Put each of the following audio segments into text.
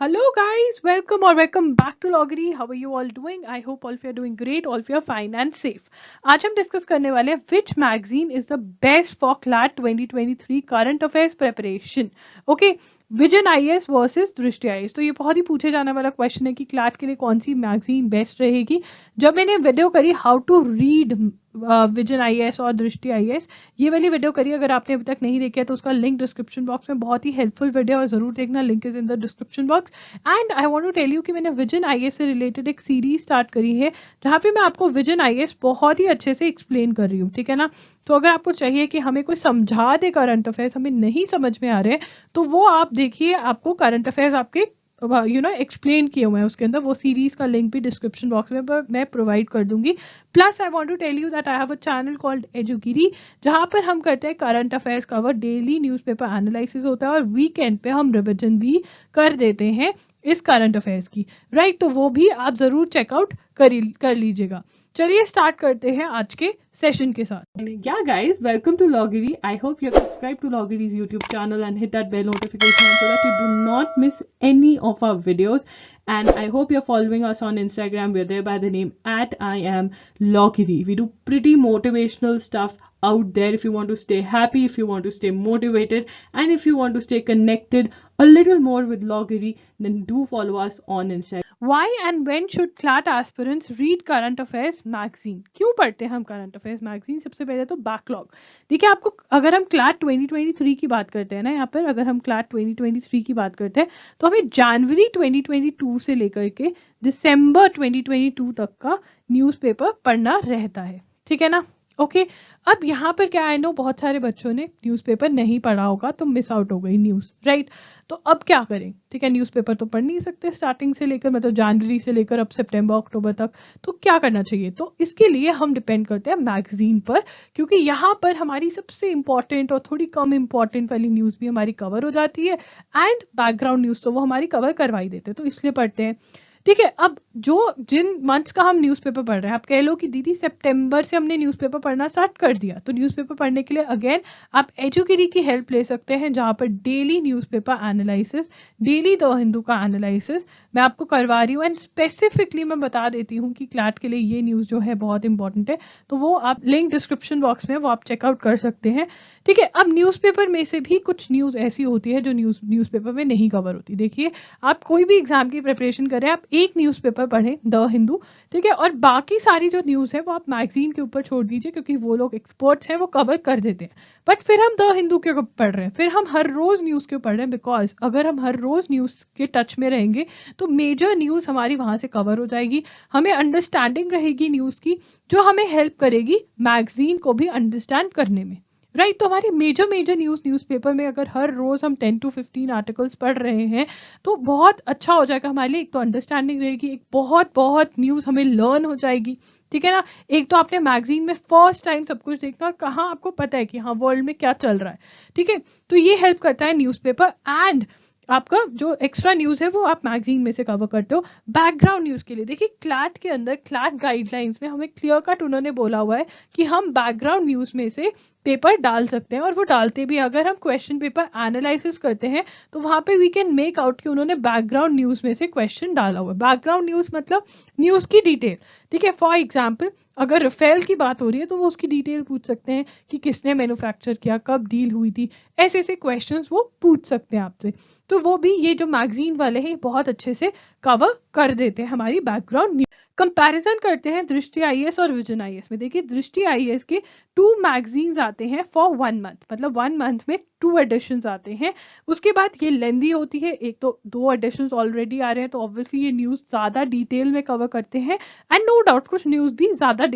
Hello guys, welcome back to Loggery. How are you all doing? I hope all of you are doing great, all of you are fine and safe. आज हम discuss करने वाले हैं which magazine is the best for CLAT 2023 current affairs preparation. Okay, vision IAS versus दृष्टि IAS. तो ये बहुत ही पूछे जाने वाला क्वेश्चन है कि क्लैट के लिए कौन सी मैगजीन बेस्ट रहेगी. जब मैंने वीडियो करी how to read Vision IAS और दृष्टि आईएएस, ये वाली वीडियो करी, अगर आपने अभी तक नहीं देखी है तो उसका लिंक डिस्क्रिप्शन बॉक्स में, बहुत ही हेल्पफुल वीडियो है, जरूर देखना, link is in the description box. And I want to tell you कि मैंने विजन आईएएस से रिलेटेड एक सीरीज स्टार्ट करी है जहाँ पे मैं आपको विजन आईएएस बहुत ही अच्छे से एक्सप्लेन कर रही हूँ, ठीक है ना. तो अगर आपको चाहिए कि हमें कोई समझा दे करंट अफेयर्स, हमें नहीं समझ में आ रहे हैं, तो वो आप देखिए, आपको करंट अफेयर्स आपके एक्सप्लेन किए हुए हैं उसके अंदर. वो सीरीज का लिंक भी डिस्क्रिप्शन बॉक्स में मैं प्रोवाइड कर दूंगी. Plus I want to tell you that I have a channel called एजुगिरी, जहां पर हम करते हैं current affairs cover, daily newspaper analysis होता है और वीकेंड पे हम रिविजन भी कर देते हैं इस करंट अफेयर्स की, राइट. तो वो भी आप जरूर चेकआउट कर लीजिएगा. चलिए स्टार्ट करते हैं आज के सेशन के साथ. Yeah guys, welcome to Loggery. I hope you have subscribed to Loggery's YouTube channel and hit that bell notification so that you do not miss any of our videos. And I hope you're following us on Instagram. We're there by the name @IamLoggery. We do pretty motivational stuff out there if you want to stay happy, if you want to stay motivated, and if you want to stay connected a little more with Loggery, then do follow us on Instagram. Why and when should CLAT aspirants read current affairs magazine? क्यों पढ़ते हैं हम current affairs magazine? सबसे पहले तो backlog. देखिए, आपको अगर हम CLAT 2023 की बात करते हैं ना, यहाँ पर अगर हम CLAT 2023 की बात करते हैं तो हमें जनवरी 2022 से लेकर के दिसंबर 2022 तक का न्यूज़पेपर पढ़ना रहता है, ठीक है ना. ओके अब यहाँ पर क्या, आई नो बहुत सारे बच्चों ने न्यूज़पेपर नहीं पढ़ा होगा, तो मिस आउट हो गई न्यूज़, राइट. तो अब क्या करें, ठीक है, न्यूज़पेपर तो पढ़ नहीं सकते स्टार्टिंग से लेकर, मतलब जनवरी से लेकर अब सितंबर अक्टूबर तक. तो क्या करना चाहिए, तो इसके लिए हम डिपेंड करते हैं मैगजीन पर, क्योंकि यहाँ पर हमारी सबसे इंपॉर्टेंट और थोड़ी कम इंपॉर्टेंट वाली न्यूज़ भी हमारी कवर हो जाती है, एंड बैकग्राउंड न्यूज़ तो वो हमारी कवर करवाई देते हैं, तो इसलिए पढ़ते हैं, ठीक है. अब जो जिन मंथ्स का हम न्यूज़पेपर पढ़ रहे हैं, आप कह लो कि दीदी सितंबर से हमने न्यूज़पेपर पढ़ना स्टार्ट कर दिया, तो न्यूज़पेपर पढ़ने के लिए अगेन आप एजुगिरी की हेल्प ले सकते हैं, जहां पर daily newspaper analysis, daily the Hindu का एनालिसिस मैं आपको करवा रही हूँ. एंड स्पेसिफिकली मैं बता देती हूँ कि क्लैट के लिए ये न्यूज़ जो है बहुत इंपॉर्टेंट है, तो वो आप लिंक डिस्क्रिप्शन बॉक्स में वो आप चेकआउट कर सकते हैं, ठीक है. अब न्यूज़पेपर में से भी कुछ न्यूज़ ऐसी होती है जो न्यूज़पेपर में नहीं कवर होती. देखिए, आप कोई भी एग्जाम की प्रिपरेशन करें, आप एक न्यूज़पेपर पढ़ें द हिंदू, ठीक है, और बाकी सारी जो न्यूज़ है वो आप मैगजीन के ऊपर छोड़ दीजिए, क्योंकि वो लोग एक्सपर्ट्स हैं, वो कवर कर देते हैं. बट फिर हम द हिंदू क्यों पढ़ रहे हैं, फिर हम हर रोज न्यूज़ क्यों पढ़ रहे हैं, बिकॉज अगर हम हर रोज न्यूज़ के टच में रहेंगे तो मेजर न्यूज़ हमारी वहां से कवर हो जाएगी, हमें अंडरस्टैंडिंग रहेगी न्यूज़ की, जो हमें हेल्प करेगी मैगजीन को भी अंडरस्टैंड करने में, राइट. तो हमारी मेजर न्यूज़पेपर में अगर हर रोज हम 10 to 15 आर्टिकल्स पढ़ रहे हैं तो बहुत अच्छा हो जाएगा हमारे लिए. एक तो अंडरस्टैंडिंग रहेगी, एक बहुत न्यूज़ हमें लर्न हो जाएगी, ठीक है ना. एक तो आपने मैगजीन में फर्स्ट टाइम सब कुछ देखना, कहाँ आपको पता है कि हाँ वर्ल्ड में क्या चल रहा है, ठीक है. तो ये हेल्प करता है न्यूज़पेपर. एंड आपका जो एक्स्ट्रा न्यूज़ है वो आप मैगजीन में से कवर करते हो. बैकग्राउंड न्यूज़ के लिए देखिए, क्लैट के अंदर क्लैट गाइडलाइंस में हमें क्लियर कट उन्होंने बोला हुआ है कि हम बैकग्राउंड न्यूज़ में से पेपर डाल सकते हैं, और वो डालते भी. अगर हम क्वेश्चन पेपर एनालिसिस करते हैं तो वहां पे वी कैन मेक आउट कि उन्होंने बैकग्राउंड न्यूज़ में से क्वेश्चन डाला हुआ है. बैकग्राउंड न्यूज़ मतलब न्यूज़ की डिटेल, ठीक है. फॉर एग्जाम्पल, अगर राफेल की बात हो रही है तो वो उसकी डिटेल पूछ सकते हैं कि किसने मैन्युफैक्चर किया, कब डील हुई थी, ऐसे क्वेश्चंस वो पूछ सकते हैं आपसे. तो वो भी ये जो मैगजीन वाले हैं बहुत अच्छे से कवर कर देते हैं हमारी बैकग्राउंड. कंपैरिजन करते हैं दृष्टि आईएएस और विजन आईएएस में. देखिए, दृष्टि आईएएस के 2 मैगजीन्स आते हैं फॉर 1 मंथ, मतलब 1 मंथ में 2 एडिशंस आते हैं. उसके बाद ये लेंदी होती है, एक तो 2 एडिशंस ऑलरेडी आ रहे हैं, तो ऑब्वियसली ये न्यूज़ ज़्यादा डिटेल में कवर करते हैं. एंड नो डाउट कुछ न्यूज़ भी ज़्यादा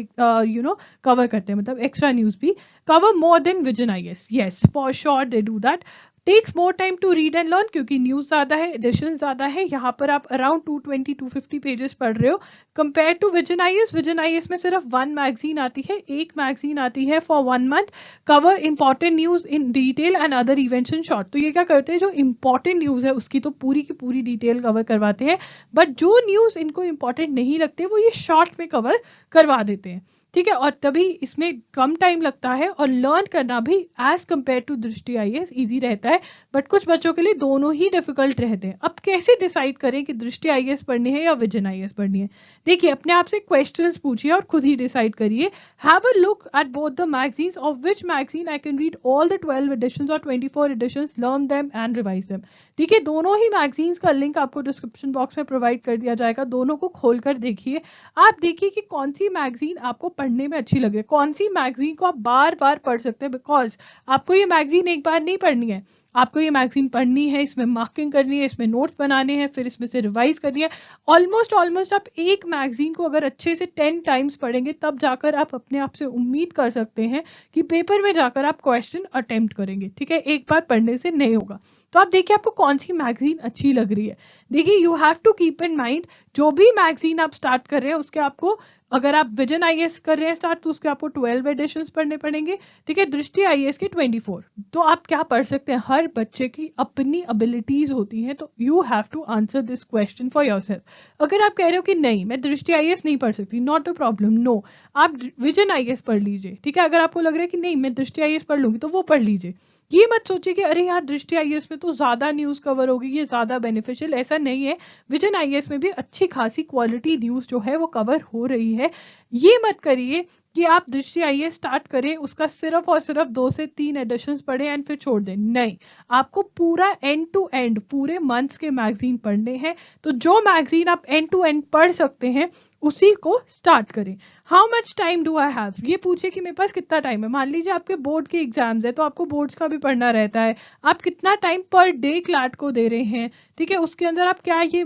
कवर करते हैं, मतलब एक्स्ट्रा न्यूज़ भी cover more than Vision IAS. Yes, for sure they do that. Takes more time to read and learn, क्योंकि न्यूज़ ज़्यादा है, एडिशन ज़्यादा है. यहाँ पर आप अराउंड 220-250 पेजेस पढ़ रहे हो कंपेयर टू विजन आईएएस में सिर्फ 1 मैगजीन आती है, एक मैगजीन आती है for 1 month, cover important news in detail and other events in short. तो ये क्या करते हैं, जो इंपॉर्टेंट न्यूज़ है उसकी तो पूरी की पूरी डिटेल कवर करवाते हैं, बट जो न्यूज़ इनको इंपॉर्टेंट नहीं लगते वो ये शॉर्ट में कवर करवा देते हैं. ठीक है, और तभी इसमें कम टाइम लगता है और लर्न करना भी एज कम्पेयर टू दृष्टि आईएएस ईजी रहता है, बट कुछ बच्चों के लिए दोनों ही डिफिकल्ट रहते हैं। अब कैसे डिसाइड करें कि दृष्टि आईएएस पढ़नी है या विजन आईएएस पढ़नी है? देखिए, अपने आप से क्वेश्चंस पूछिए और खुद ही डिसाइड करिए। Have a look at both the magazines, of which magazine I can read all the 12 editions और 24 editions, learn them and revise them. ठीक है, दोनों ही मैगजीन्स का लिंक आपको डिस्क्रिप्शन बॉक्स में प्रोवाइड कर दिया जाएगा, दोनों को खोलकर देखिए। आप देखिए कि कौन सी मैगजीन आपको पढ़ने में अच्छी लगे, कौन सी मैगजीन को आप बार बार पढ़ सकते हैं, बिकॉज आपको ये मैगजीन एक बार नहीं पढ़नी है, आपको ये मैगजीन पढ़नी है, इसमें मार्किंग करनी है, इसमें नोट्स बनाने हैं, फिर इसमें से रिवाइज करनी है। ऑलमोस्ट आप एक मैगजीन को अगर अच्छे से 10 टाइम्स पढ़ेंगे तब जाकर आप अपने आप से उम्मीद कर सकते हैं कि पेपर में जाकर आप क्वेश्चन अटेम्प्ट करेंगे। ठीक है, एक बार पढ़ने से नहीं होगा। तो आप देखिए आपको कौन सी मैगजीन अच्छी लग रही है। देखिए, you have to keep in mind, जो भी मैगजीन आप स्टार्ट कर रहे हैं उसके आपको, अगर आप विजन आईएएस कर रहे हैं स्टार्ट, तो उसके आपको 12 एडिशंस पढ़ने पड़ेंगे। ठीक है, दृष्टि आईएएस के 24। तो आप क्या पढ़ सकते हैं, हर बच्चे की अपनी एबिलिटीज होती हैं, तो you have to answer this question for yourself. अगर आप कह रहे हो कि नहीं मैं दृष्टि आईएएस नहीं पढ़ सकती, नॉट अ प्रॉब्लम, नो, आप विजन आईएएस पढ़ लीजिए। ठीक है, अगर आपको लग रहा है कि नहीं मैं दृष्टि आईएएस पढ़ लूंगी, तो वो पढ़ लीजिए। ये मत सोचिए कि अरे यार दृष्टि आईएएस में तो ज्यादा न्यूज कवर होगी, ये ज्यादा बेनिफिशियल, ऐसा नहीं है। विजन आईएएस में भी अच्छी खासी क्वालिटी न्यूज जो है वो कवर हो रही है। ये मत करिए कि आप दृष्टि आईएएस स्टार्ट करें, उसका सिर्फ और सिर्फ 2 से 3 एडिशंस पढ़े एंड फिर छोड़ दें। नहीं, आपको पूरा एंड टू एंड पूरे मंथ्स के मैगजीन पढ़ने हैं। तो जो मैगजीन आप एंड टू एंड पढ़ सकते हैं उसी को स्टार्ट करें। How much time do I have, ये पूछे कि मेरे पास कितना टाइम है। मान लीजिए आपके बोर्ड के एग्जाम्स है, तो आपको बोर्ड्स का भी पढ़ना रहता है, आप कितना टाइम पर डे क्लैट को दे रहे हैं। ठीक है, उसके अंदर आप क्या ये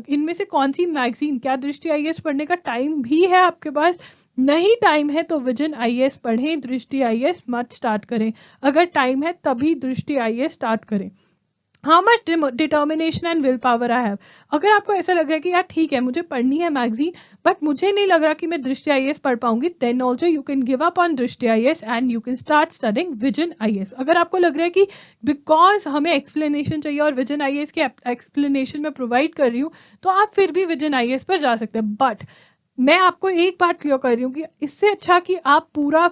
इनमें से कौन सी मैगजीन, क्या दृष्टि आईएएस पढ़ने का टाइम भी है आपके पास? नहीं टाइम है तो विजन आईएएस पढ़ें, दृष्टि आईएएस मत स्टार्ट करें। अगर टाइम है तभी दृष्टि आईएएस स्टार्ट करें। How much determination and will power I have, अगर आपको ऐसा लग रहा है कि यार ठीक है मुझे पढ़नी है मैगजीन बट मुझे नहीं लग रहा कि मैं दृष्टि आईएएस पढ़ पाऊंगी, then also you can give up on Drishti IAS and you can start studying Vision IAS. अगर आपको लग रहा है कि बिकॉज हमें एक्सप्लेनेशन चाहिए और विजन आईएएस के एक्सप्लेनेशन में प्रोवाइड कर रही हूँ, तो आप फिर भी विजन आईएएस पर जा सकते हैं। बट मैं आपको एक बात क्लियर कर रही हूँ कि इससे अच्छा कि आप पूरा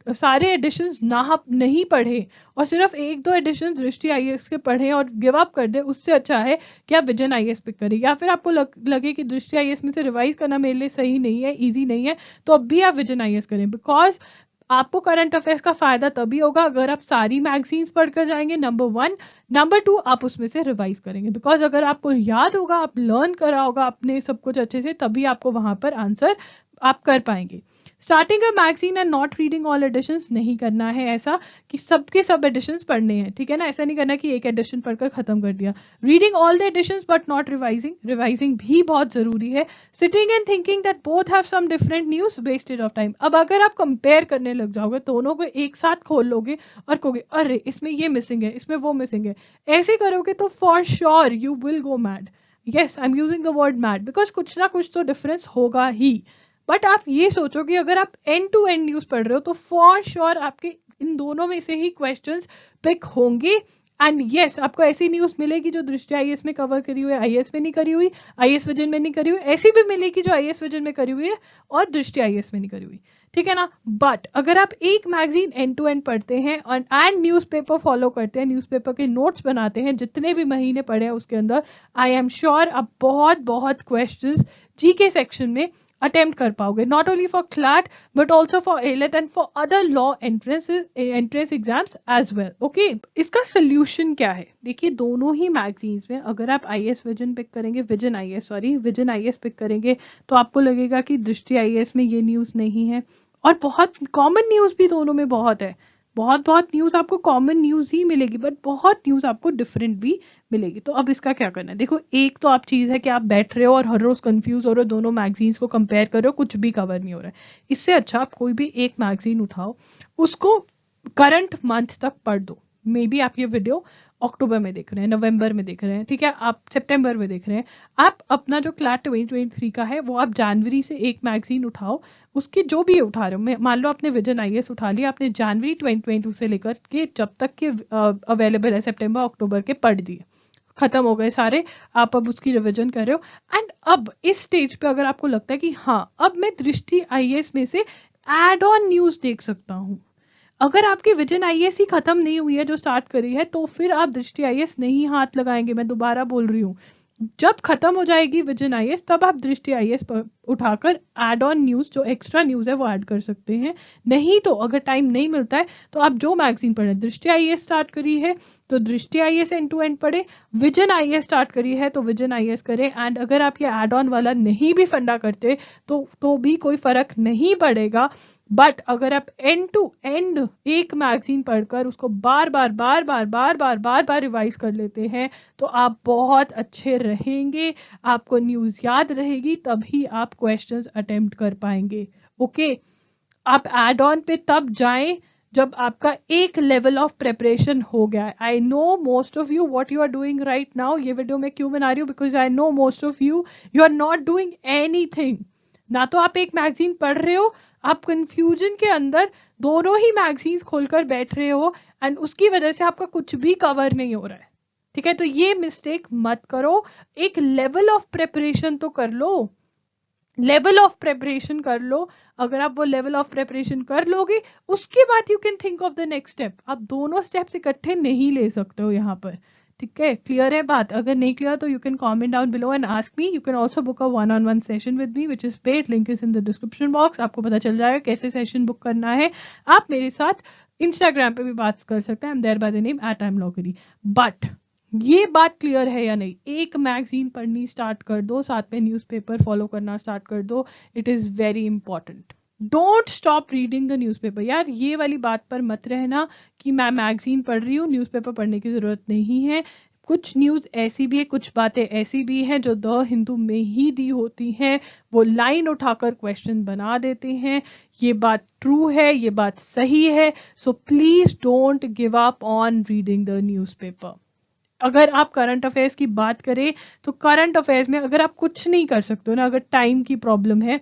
सारे एडिशंस नहीं पढ़े और सिर्फ 1-2 एडिशंस दृष्टि आईएएस के पढ़ें और गिव अप कर दे, उससे अच्छा है कि आप विजन आईएएस पिक करें। या फिर आपको लगे कि दृष्टि आईएएस में से रिवाइज करना मेरे लिए सही नहीं है, इजी नहीं है, तो अब भी आप विजन आईएएस करें। बिकॉज आपको करंट अफेयर्स का फायदा तभी होगा अगर आप सारी मैगजीन्स पढ़कर जाएंगे, नंबर 1। नंबर 2, आप उसमें से रिवाइज करेंगे। बिकॉज अगर आपको याद होगा, आप लर्न करा होगा आपने सब कुछ अच्छे से, तभी आपको वहां पर आंसर आप कर पाएंगे। Starting a magazine and not reading all editions, नहीं करना है ऐसा कि सबके सब एडिशंस पढ़ने हैं। ठीक है ना, ऐसा नहीं करना कि एक एडिशन पढ़कर खत्म कर दिया। Reading all the editions but not revising, revising भी बहुत जरूरी है। Sitting and thinking that both have some different news, wastage of time. अब अगर आप कंपेयर करने लग जाओगे, दोनों को एक साथ खोल लोगे और कहोगे अरे इसमें ये मिसिंग है, इसमें वो मिसिंग है, ऐसे करोगे तो for sure you will go mad. Yes, I am using the word mad because कुछ ना कुछ तो डिफरेंस होगा ही। बट आप ये सोचो कि अगर आप एंड टू एंड न्यूज पढ़ रहे हो तो फॉर श्योर आपके इन दोनों में से ही क्वेश्चंस पिक होंगे। एंड यस, आपको ऐसी न्यूज मिलेगी जो दृष्टि आईएएस में कवर करी हुई है, आईएएस में नहीं करी हुई, आईएएस विजन में नहीं करी हुई, ऐसी भी मिलेगी जो आईएएस विजन में करी हुई है और दृष्टि आईएएस में नहीं करी हुई। ठीक है ना, बट अगर आप एक मैगजीन एंड टू एंड पढ़ते हैं और एंड न्यूज़पेपर फॉलो करते हैं, न्यूज़पेपर के नोट्स बनाते हैं, जितने भी महीने पढ़े हैं उसके अंदर, आई एम श्योर आप बहुत क्वेश्चंस जीके सेक्शन में अटेम्प्ट कर पाओगे, not only for CLAT but also for AILET and for other law entrance exams as well. Okay, इसका सोल्यूशन क्या है? देखिए, दोनों ही मैगजीन्स में अगर आप आईएएस विजन पिक करेंगे, विजन आईएएस पिक करेंगे, तो आपको लगेगा कि दृष्टि आईएएस में ये न्यूज नहीं है। और बहुत कॉमन न्यूज भी दोनों में बहुत है, बहुत न्यूज आपको कॉमन न्यूज ही मिलेगी, बट बहुत न्यूज आपको डिफरेंट भी मिलेगी। तो अब इसका क्या करना है? देखो, एक तो आप चीज है कि आप बैठ रहे हो और हर रोज कंफ्यूज हो रहे हो, दोनों मैगजीन्स को कंपेयर कर रहे हो, कुछ भी कवर नहीं हो रहा है। इससे अच्छा आप कोई भी एक मैगजीन उठाओ, उसको करंट मंथ तक पढ़ दो। मे बी आप ये वीडियो अक्टूबर में देख रहे हैं, नवंबर में देख रहे हैं, ठीक है, आप सितंबर में देख रहे हैं, आप अपना जो क्लैट 2023 का है वो आप जनवरी से एक मैगजीन उठाओ, उसकी जो भी उठा रहे हो, मान लो आपने विजन आईएएस उठा लिया, आपने जनवरी 2022 से लेकर के जब तक के अवेलेबल है सितंबर अक्टूबर के पढ़ दिए, खत्म हो गए सारे, आप अब उसकी रिवीजन कर रहे हो। एंड अब इस स्टेज पे अगर आपको लगता है कि हाँ अब मैं दृष्टि आईएएस में से एड ऑन न्यूज देख सकता हूँ। अगर आपकी विजन आईएएस ही खत्म नहीं हुई है जो स्टार्ट करी है, तो फिर आप दृष्टि आईएएस नहीं हाथ लगाएंगे। मैं दोबारा बोल रही हूँ, जब खत्म हो जाएगी विजन आईएएस तब आप दृष्टि आईएएस पर उठाकर एड ऑन न्यूज जो एक्स्ट्रा न्यूज है वो ऐड कर सकते हैं। नहीं तो अगर टाइम नहीं मिलता है तो आप जो मैगजीन पढ़े, दृष्टि आईएएस स्टार्ट करी है तो दृष्टि आईएएस एंड टू एंड पढ़े, विजन आईएएस स्टार्ट करी है तो विजन आईएएस करें। एंड अगर आप ये एड ऑन वाला नहीं भी फंडा करते तो भी कोई फर्क नहीं पड़ेगा। बट अगर आप एंड टू एंड एक मैगजीन पढ़कर उसको बार बार रिवाइज कर लेते हैं तो आप बहुत अच्छे रहेंगे, आपको न्यूज याद रहेगी, तभी आप क्वेश्चंस अटेम्प्ट कर पाएंगे। ओके, आप एड ऑन पे तब जाएं जब आपका एक लेवल ऑफ प्रेपरेशन हो गया है। I know most of you what you are doing right now. ये वीडियो मैं क्यों बना रही हूँ? Because I know most of you are not doing anything. ना तो आप एक मैगजीन पढ़ रहे हो, आप कंफ्यूजन के अंदर दोनों ही मैगजीन्स खोलकर बैठ रहे हो एंड उसकी वजह से आपका कुछ भी कवर नहीं हो रहा है। ठीक है, तो ये मिस्टेक मत करो। एक लेवल ऑफ प्रेपरेशन तो कर लो, लेवल ऑफ प्रेपरेशन कर लो। अगर आप वो लेवल ऑफ प्रेपरेशन कर लोगे उसके बाद you can think of the next step. आप दोनों स्टेप्स इकट्ठे नहीं ले सकते हो यहाँ पर। ठीक है, क्लियर है बात? अगर नहीं क्लियर तो you can comment down below and ask me. You can also book a one on one session with me which is paid, link is in the description box. आपको पता चल जाएगा कैसे सेशन बुक करना है। आप मेरे साथ इंस्टाग्राम पे भी बात कर सकते हैं, I am there by the name @IamLogari। But ये बात क्लियर है या नहीं? एक मैगजीन पढ़नी स्टार्ट कर दो, साथ में न्यूज़पेपर फॉलो करना स्टार्ट कर दो। It is very important. Don't stop reading the newspaper. यार ये वाली बात पर मत रहना कि मैं मैगजीन पढ़ रही हूँ, न्यूज़पेपर पढ़ने की जरूरत नहीं है। कुछ न्यूज ऐसी भी है, कुछ बातें ऐसी भी हैं जो द हिंदू में ही दी होती हैं, वो लाइन उठाकर क्वेश्चन बना देते हैं। ये बात ट्रू है, ये बात सही है। So please don't give up on reading the newspaper. अगर आप करंट अफेयर्स की बात करें तो करंट अफेयर्स में अगर आप कुछ नहीं कर सकते हो ना, अगर टाइम की प्रॉब्लम है,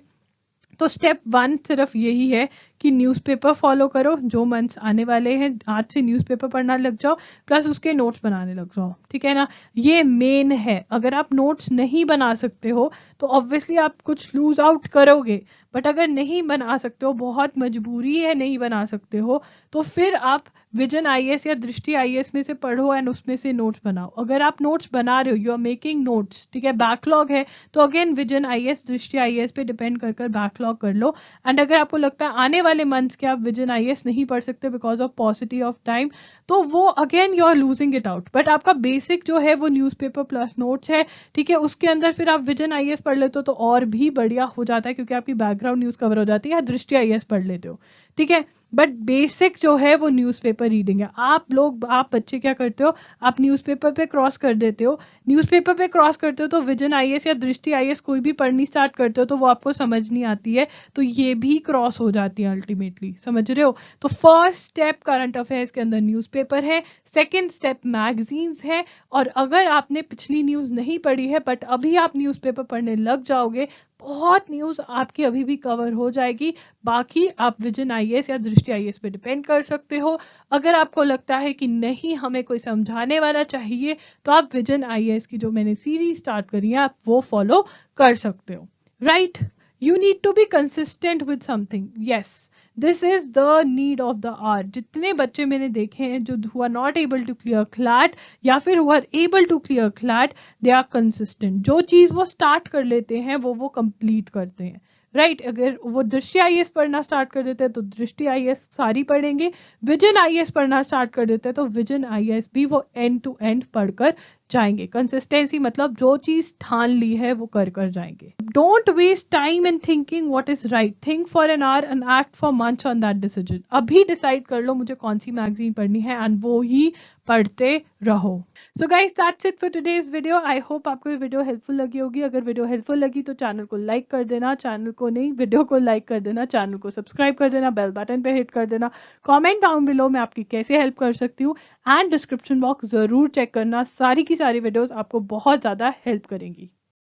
तो स्टेप 1 सिर्फ यही है कि न्यूज़पेपर फॉलो करो। जो मंथ्स आने वाले हैं आज से न्यूज़पेपर पढ़ना लग जाओ, प्लस उसके नोट्स बनाने लग जाओ। ठीक है ना, ये मेन है। अगर आप नोट्स नहीं बना सकते हो तो ऑब्वियसली आप कुछ लूज आउट करोगे, बट अगर नहीं बना सकते हो, बहुत मजबूरी है नहीं बना सकते हो, तो फिर आप विजन आईएएस या दृष्टि आईएएस में से पढ़ो एंड उसमें से नोट्स बनाओ। अगर आप नोट्स बना रहे हो, यू आर मेकिंग नोट्स, ठीक है, बैकलॉग है, तो अगेन विजन आईएएस दृष्टि आईएएस पे डिपेंड कर बैकलॉग कर लो। एंड अगर आपको लगता है आने वाले मंथ्स के आप विजन आईएएस नहीं पढ़ सकते because of paucity of time, तो वो again you are losing it out. But आपका बेसिक जो है वो न्यूज़पेपर प्लस नोट्स है। ठीक है, उसके अंदर फिर आप विजन आईएएस पढ़ लेते हो तो और भी बढ़िया हो जाता है, क्योंकि आपकी बैकग्राउंड न्यूज कवर हो जाती है, या दृष्टि आईएएस पढ़ लेते हो। ठीक है, बट बेसिक जो है वो न्यूज़पेपर रीडिंग है। आप बच्चे क्या करते हो, आप न्यूज़पेपर पे क्रॉस कर देते हो। न्यूज़पेपर पे क्रॉस करते हो तो विजन आईएएस या दृष्टि आईएएस कोई भी पढ़नी स्टार्ट करते हो तो वो आपको समझ नहीं आती है, तो ये भी क्रॉस हो जाती है अल्टीमेटली। समझ रहे हो? तो फर्स्ट स्टेप करंट अफेयर्स के अंदर न्यूज़पेपर है, सेकेंड स्टेप मैगजीन्स है। और अगर आपने पिछली न्यूज़ नहीं पढ़ी है बट अभी आप न्यूज़पेपर पढ़ने लग जाओगे, बहुत न्यूज़ आपकी अभी भी कवर हो जाएगी। बाकी आप विजन आईएएस या दृष्टि आईएएस पे डिपेंड कर सकते हो। अगर आपको लगता है कि नहीं हमें कोई समझाने वाला चाहिए, तो आप विजन आईएएस की जो मैंने सीरीज स्टार्ट करी है आप वो फॉलो कर सकते हो। Right, you need to be consistent with something. Yes, this is the need of the hour. जितने बच्चे मैंने देखे हैं जो who are not able to clear CLAT या फिर who are able to clear CLAT, they are consistent. जो चीज वो स्टार्ट कर लेते हैं वो कंप्लीट करते हैं। राइट, अगर वो दृष्टि आईएएस पढ़ना स्टार्ट कर देते हैं तो दृष्टि आईएएस सारी पढ़ेंगे। विजन आईएएस पढ़ना स्टार्ट कर देते हैं तो विजन आईएएस भी वो एंड टू एंड पढ़कर जाएंगे। कंसिस्टेंसी मतलब जो चीज ठान ली है वो कर जाएंगे। Don't waste time in thinking what is right. Think for an hour and act for months on that decision. अभी डिसाइड कर लो मुझे कौन सी मैगजीन पढ़नी है एंड वो ही पढ़ते रहो। So guys, that's it for today's video. I hope आपको ये वीडियो हेल्पफुल लगी होगी। अगर वीडियो हेल्पफुल लगी तो चैनल को लाइक कर देना, चैनल को नहीं वीडियो को लाइक कर देना, चैनल को सब्सक्राइब कर देना, बेल बटन पे हिट कर देना। कमेंट डाउन बिलो मैं आपकी कैसे हेल्प कर सकती हूँ, एंड डिस्क्रिप्शन बॉक्स जरूर चेक करना। सारी की सारी वीडियोस आपको बहुत ज्यादा हेल्प करेंगी।